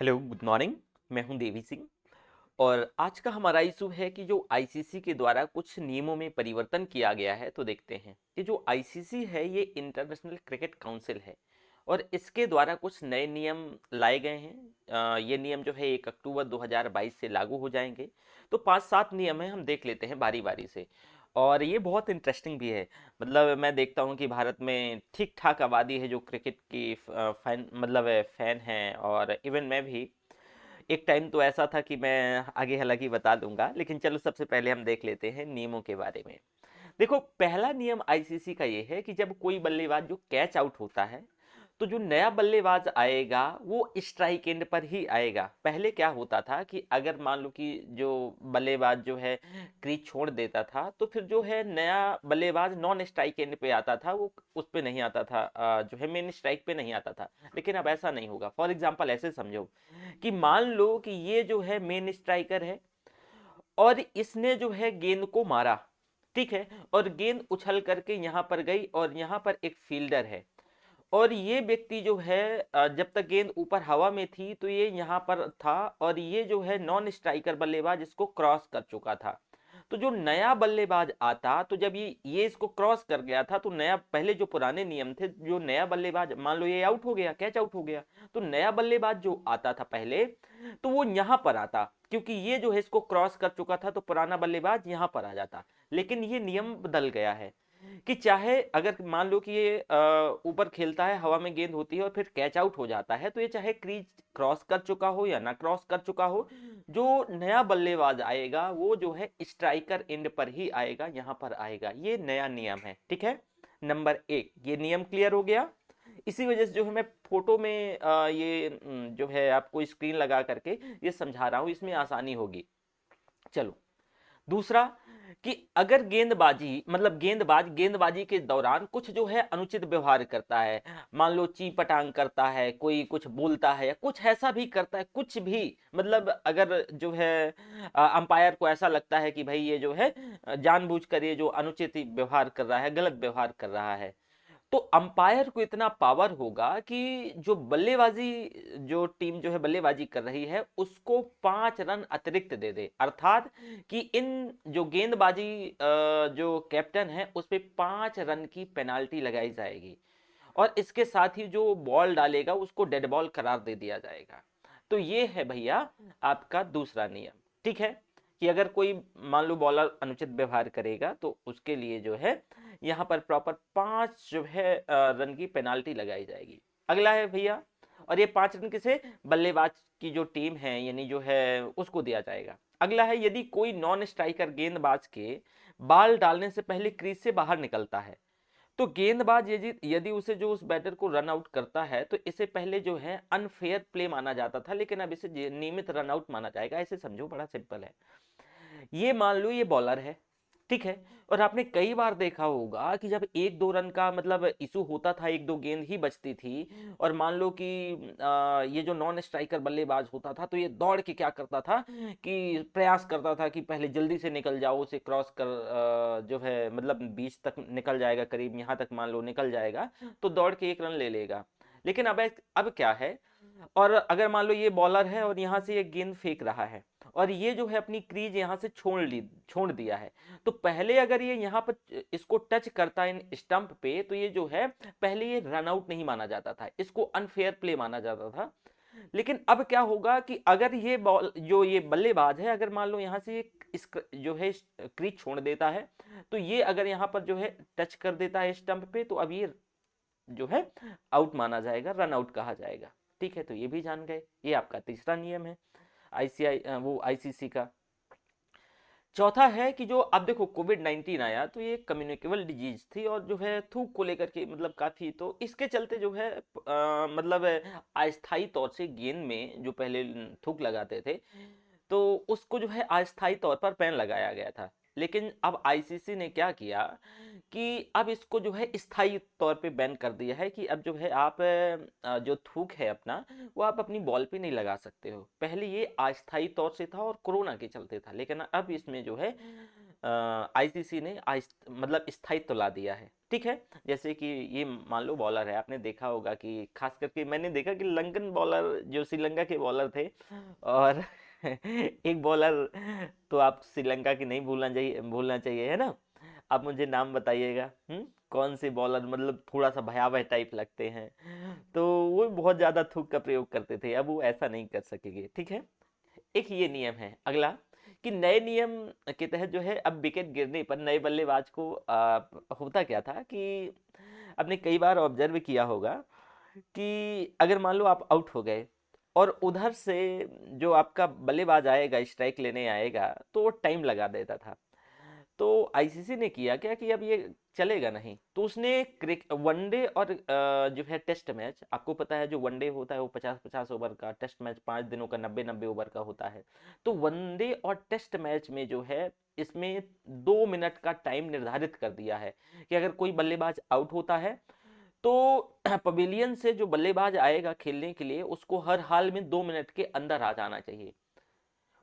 Hello, good morning. मैं हूं देवी सिंह और आज का हमारा इशू है कि जो आईसीसी के द्वारा कुछ नियमों में परिवर्तन किया गया है। तो देखते हैं कि जो आईसीसी है ये इंटरनेशनल क्रिकेट काउंसिल है और इसके द्वारा कुछ नए नियम लाए गए हैं। ये नियम जो है 1 अक्टूबर 2022 से लागू हो जाएंगे। तो 5-7 नियम हैं, हम देख लेते हैं बारी बारी से। और ये बहुत इंटरेस्टिंग भी है। मतलब मैं देखता हूँ कि भारत में ठीक ठाक आबादी है जो क्रिकेट की फैन मतलब फैन है। और इवन मैं भी एक टाइम तो ऐसा था कि मैं आगे हालांकि बता दूंगा, लेकिन चलो सबसे पहले हम देख लेते हैं नियमों के बारे में। देखो, पहला नियम आईसीसी का ये है कि जब कोई बल्लेबाज जो कैच आउट होता है तो जो नया बल्लेबाज आएगा वो स्ट्राइक एंड पर ही आएगा। पहले क्या होता था कि अगर मान लो कि जो बल्लेबाज जो है क्रीज छोड़ देता था तो फिर जो है नया बल्लेबाज नॉन स्ट्राइक एंड पे आता था, वो उस पे नहीं आता था, जो है मेन स्ट्राइक पे नहीं आता था। लेकिन अब ऐसा नहीं होगा। फॉर एग्जाम्पल ऐसे समझो कि मान लो कि ये जो है मेन स्ट्राइकर है और इसने जो है गेंद को मारा, ठीक है, और गेंद उछल करके यहां पर गई और यहां पर एक फील्डर है और ये व्यक्ति जो है जब तक गेंद ऊपर हवा में थी तो ये यहाँ पर था और ये जो है नॉन स्ट्राइकर बल्लेबाज इसको क्रॉस कर चुका था। तो जो नया बल्लेबाज आता तो जब ये इसको क्रॉस कर गया था तो नया, पहले जो पुराने नियम थे, जो नया बल्लेबाज मान लो ये आउट हो गया, कैच आउट हो गया, तो नया बल्लेबाज जो आता था पहले तो वो यहां पर आता, क्योंकि ये जो है इसको क्रॉस कर चुका था तो पुराना बल्लेबाज यहां पर आ जाता। लेकिन ये नियम बदल गया है कि चाहे अगर मान लो कि ये ऊपर खेलता है, हवा में गेंद होती है और फिर कैच आउट हो जाता है, तो ये चाहे क्रीज क्रॉस कर चुका हो या ना क्रॉस कर चुका हो, जो नया बल्लेबाज आएगा वो जो है स्ट्राइकर एंड पर ही आएगा, यहां पर आएगा। ये नया नियम है, ठीक है। नंबर 1, ये नियम क्लियर हो गया। इसी वजह से जो है मैं फोटो में ये जो है आपको स्क्रीन लगा करके ये समझा रहा हूं, इसमें आसानी होगी। चलो, दूसरा कि अगर गेंदबाजी मतलब गेंदबाजी के दौरान कुछ जो है अनुचित व्यवहार करता है, मान लो ची पटांग करता है, कोई कुछ बोलता है या कुछ ऐसा भी करता है, कुछ भी, मतलब अगर जो है अंपायर को ऐसा लगता है कि भाई ये जो है जानबूझकर ये जो अनुचित व्यवहार कर रहा है, गलत व्यवहार कर रहा है, तो अंपायर को इतना पावर होगा कि जो बल्लेबाजी, जो टीम जो है बल्लेबाजी कर रही है उसको 5 रन अतिरिक्त दे दे। अर्थात कि इन जो गेंदबाजी जो कैप्टन है उस पे 5 रन की पेनाल्टी लगाई जाएगी और इसके साथ ही जो बॉल डालेगा उसको डेड बॉल करार दे दिया जाएगा। तो ये है भैया आपका दूसरा नियम, ठीक है, कि अगर कोई मान लो बॉलर अनुचित व्यवहार करेगा तो उसके लिए जो है यहाँ पर प्रॉपर 5 जो है रन की पेनाल्टी लगाई जाएगी। अगला है भैया, और ये 5 रन किसे, बल्लेबाज की जो टीम है यानी जो है उसको दिया जाएगा। अगला है, यदि कोई नॉन स्ट्राइकर गेंदबाज के बॉल डालने से पहले क्रीज से बाहर निकलता है तो गेंदबाज यदि यदि उसे जो उस बैटर को रन आउट करता है तो इसे पहले जो है अनफेयर प्ले माना जाता था, लेकिन अब इसे नियमित रन आउट माना जाएगा। ऐसे समझो, बड़ा सिंपल है। ये मान लो ये बॉलर है, ठीक है, और आपने कई बार देखा होगा कि जब 1-2 रन का मतलब इशू होता था, 1-2 गेंद ही बचती थी और मान लो कि ये जो नॉन स्ट्राइकर बल्लेबाज होता था तो ये दौड़ के क्या करता था कि प्रयास करता था कि पहले जल्दी से निकल जाओ, उसे क्रॉस कर जो है मतलब बीच तक निकल जाएगा, करीब यहाँ तक मान लो निकल जाएगा तो दौड़ के 1 रन ले लेगा। लेकिन अब क्या है, और अगर मान लो ये बॉलर है और यहाँ से ये गेंद फेंक रहा है और ये जो है अपनी क्रीज यहाँ से छोड़ दिया है, तो पहले अगर ये यहाँ पर इसको टच करता है इन स्टंप पे तो ये जो है पहले ये रन आउट नहीं माना जाता था, इसको अनफेयर प्ले माना जाता था। लेकिन अब क्या होगा कि अगर ये बॉल जो ये बल्लेबाज है अगर मान लो यहाँ से ये जो है क्रीज छोड़ देता है तो ये अगर यहाँ पर जो है टच कर देता है स्टंप पे तो अब ये जो है आउट माना जाएगा, रन आउट कहा जाएगा। ठीक है, तो ये भी जान गए। ये आपका तीसरा नियम है वो आईसीसी का। चौथा है कि जो अब देखो कोविड-19 आया तो ये कम्युनिकेबल डिजीज थी और जो है थूक को लेकर के मतलब काफी, तो इसके चलते जो है मतलब अस्थायी तौर से गेंद में जो पहले थूक लगाते थे तो उसको जो है अस्थायी तौर पर बैन लगाया गया था। लेकिन अब आईसीसी ने क्या किया कि अब इसको जो है स्थायी तौर पे बैन कर दिया है कि अब जो है आप जो थूक है अपना वो आप अपनी बॉल पे नहीं लगा सकते हो। पहले ये अस्थायी तौर से था और कोरोना के चलते था, लेकिन अब इसमें जो है आईसीसी ने मतलब स्थायित्व ला दिया है। ठीक है। जैसे कि ये मान लो बॉलर है, आपने देखा होगा कि खास करके मैंने देखा कि लंकन बॉलर जो श्रीलंका के बॉलर थे, और एक बॉलर तो आप श्रीलंका की नहीं भूलना चाहिए है ना। आप मुझे नाम बताइएगा, कौन से बॉलर मतलब थोड़ा सा भयावह टाइप लगते हैं, तो वो बहुत ज्यादा थूक का प्रयोग करते थे, अब वो ऐसा नहीं कर सकेंगे, ठीक है। एक ये नियम है। अगला कि नए नियम के तहत जो है अब विकेट गिरने पर नए बल्लेबाज को होता क्या था कि आपने कई बार ऑब्जर्व किया होगा कि अगर मान लो आप आउट हो गए और उधर से जो आपका बल्लेबाज आएगा स्ट्राइक लेने आएगा तो वो टाइम लगा देता था। तो आईसीसी ने किया क्या कि अब ये चलेगा नहीं, तो उसने क्रिक वनडे और जो है टेस्ट मैच, आपको पता है जो वनडे होता है वो 50-50 ओवर का, टेस्ट मैच 5 दिनों का 90-90 ओवर का होता है। तो वनडे और टेस्ट मैच में जो है इसमें 2 मिनट का टाइम निर्धारित कर दिया है कि अगर कोई बल्लेबाज आउट होता है तो पवेलियन से जो बल्लेबाज आएगा खेलने के लिए उसको हर हाल में 2 मिनट के अंदर आ जाना चाहिए।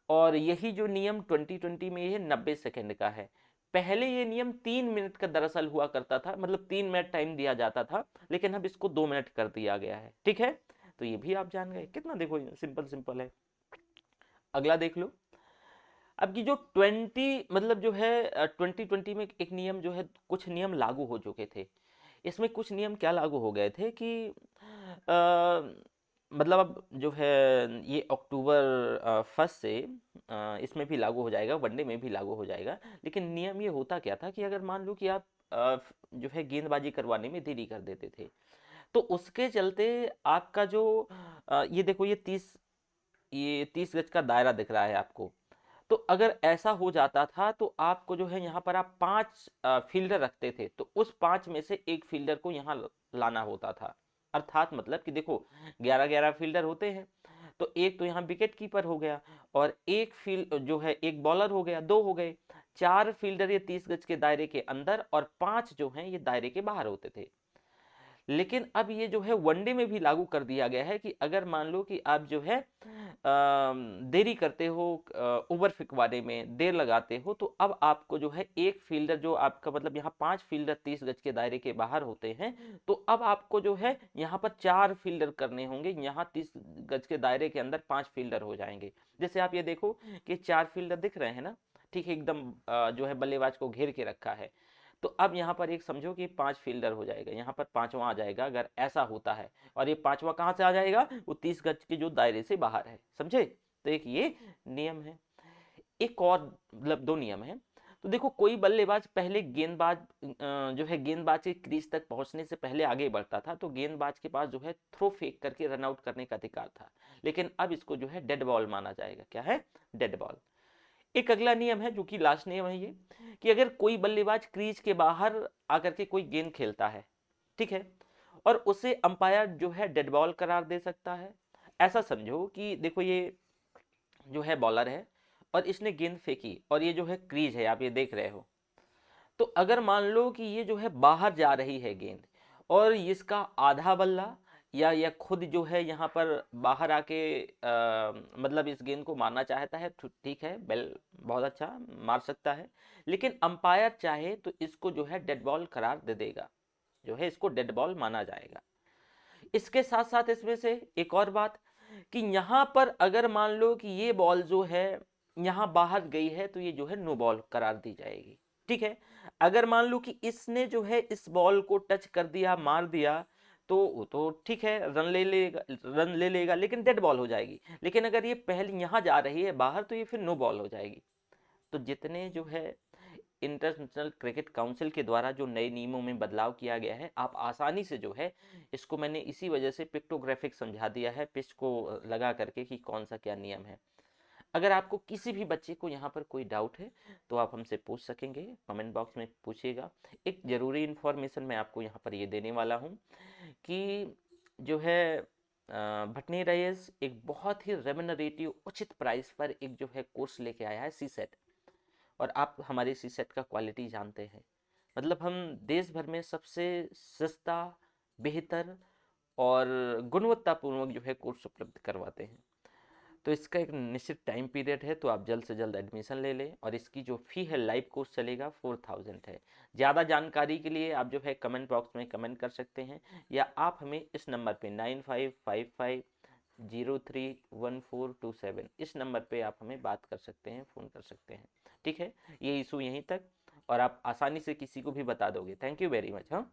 और यही जो नियम 2020 में ये 90 सेकंड का है। पहले ये नियम 3 मिनट का दरअसल हुआ करता था, मतलब 3 मिनट टाइम दिया जाता था, लेकिन अब इसको 2 मिनट कर दिया गया है, ठीक है। तो ये भी आप जान गए, कितना देखो सिंपल सिंपल है। अगला देख लो। अब की जो 2020 में एक नियम जो है, कुछ नियम लागू हो चुके थे। इसमें कुछ नियम क्या लागू हो गए थे कि मतलब अब जो है ये अक्टूबर 1 से इसमें भी लागू हो जाएगा, वनडे में भी लागू हो जाएगा। लेकिन नियम ये होता क्या था कि अगर मान लो कि आप जो है गेंदबाजी करवाने में देरी कर देते थे, तो उसके चलते आपका जो ये देखो ये 30 गज का दायरा दिख रहा है आपको। तो अगर ऐसा हो जाता था तो आपको जो है यहाँ पर आप 5 फील्डर रखते थे, तो उस 5 में से एक फील्डर को यहाँ लाना होता था। अर्थात मतलब कि देखो 11-11 फील्डर होते हैं, तो एक तो यहाँ विकेट कीपर हो गया, और एक फील्ड जो है एक बॉलर हो गया, दो हो गए। 4 फील्डर ये 30 गज के दायरे के अंदर, और 5 जो हैं ये दायरे के बाहर होते थे। लेकिन अब ये जो है वनडे में भी लागू कर दिया गया है कि अगर मान लो कि आप जो है देरी करते हो, ओवर फिकवाने में देर लगाते हो, तो अब आपको जो है एक फील्डर जो आपका मतलब यहाँ 5 फील्डर 30 गज के दायरे के बाहर होते हैं, तो अब आपको जो है यहाँ पर 4 फील्डर करने होंगे, यहाँ 30 गज के दायरे के अंदर 5 फील्डर हो जाएंगे। जैसे आप ये देखो कि 4 फील्डर दिख रहे हैं ना, ठीक है, एकदम जो है बल्लेबाज को घेर के रखा है। तो अब यहाँ पर एक समझो कि 5 फील्डर हो जाएगा, यहाँ पर पांचवा आ जाएगा अगर ऐसा होता है। और ये पांचवा कहाँ से आ जाएगा, वो 30 गज के जो दायरे से बाहर है, समझे। तो एक ये नियम है। एक और मतलब 2 नियम है। तो देखो कोई बल्लेबाज पहले गेंदबाज जो है गेंदबाज के क्रीज तक पहुंचने से पहले आगे बढ़ता था, तो गेंदबाज के पास जो है थ्रो फेंक करके रन आउट करने का अधिकार था। लेकिन अब इसको जो है डेड बॉल माना जाएगा। क्या है, डेड बॉल। एक अगला नियम है जो कि लास्ट नियम है ये, कि अगर कोई बल्लेबाज क्रीज के बाहर आकर के कोई गेंद खेलता है, ठीक है, और उसे अंपायर जो है डेड बॉल करार दे सकता है। ऐसा समझो कि देखो ये जो है बॉलर है और इसने गेंद फेंकी, और ये जो है क्रीज है, आप ये देख रहे हो। तो अगर मान लो कि ये जो है बाहर जा रही है गेंद, और इसका आधा बल्ला या खुद जो है यहाँ पर बाहर आके मतलब इस गेंद को मारना चाहता है, तो ठीक है, बेल बहुत अच्छा मार सकता है। लेकिन अंपायर चाहे तो इसको जो है डेड बॉल करार दे देगा, जो है इसको डेड बॉल माना जाएगा। इसके साथ साथ इसमें से एक और बात, कि यहाँ पर अगर मान लो कि ये बॉल जो है यहाँ बाहर गई है, तो ये जो है नो बॉल करार दी जाएगी, ठीक है। अगर मान लो कि इसने जो है इस बॉल को टच कर दिया, मार दिया, तो वो तो ठीक है, रन ले लेगा, लेकिन डेड बॉल हो जाएगी। लेकिन अगर ये पहले यहाँ जा रही है बाहर, तो ये फिर नो बॉल हो जाएगी। तो जितने जो है इंटरनेशनल क्रिकेट काउंसिल के द्वारा जो नए नियमों में बदलाव किया गया है, आप आसानी से जो है इसको मैंने इसी वजह से पिक्टोग्राफिक समझा दिया है, पिच को लगा करके कि कौन सा क्या नियम है। अगर आपको किसी भी बच्चे को यहाँ पर कोई डाउट है तो आप हमसे पूछ सकेंगे, कमेंट बॉक्स में पूछिएगा। एक ज़रूरी इन्फॉर्मेशन मैं आपको यहाँ पर ये देने वाला हूँ कि जो है भटनी रईस एक बहुत ही रेम्युनरेटिव उचित प्राइस पर एक जो है कोर्स लेके आया है, सी सेट। और आप हमारे सी सेट का क्वालिटी जानते हैं, मतलब हम देश भर में सबसे सस्ता, बेहतर और गुणवत्तापूर्वक जो है कोर्स उपलब्ध करवाते हैं। तो इसका एक निश्चित टाइम पीरियड है, तो आप जल्द से जल्द एडमिशन ले लें। और इसकी जो फ़ी है, लाइव कोर्स चलेगा 4000 है। ज़्यादा जानकारी के लिए आप जो है कमेंट बॉक्स में कमेंट कर सकते हैं, या आप हमें इस नंबर पे 9555031427 इस नंबर पे आप हमें बात कर सकते हैं, फ़ोन कर सकते हैं। ठीक है, ये इशू यहीं तक, और आप आसानी से किसी को भी बता दोगे। Thank you very much. हाँ।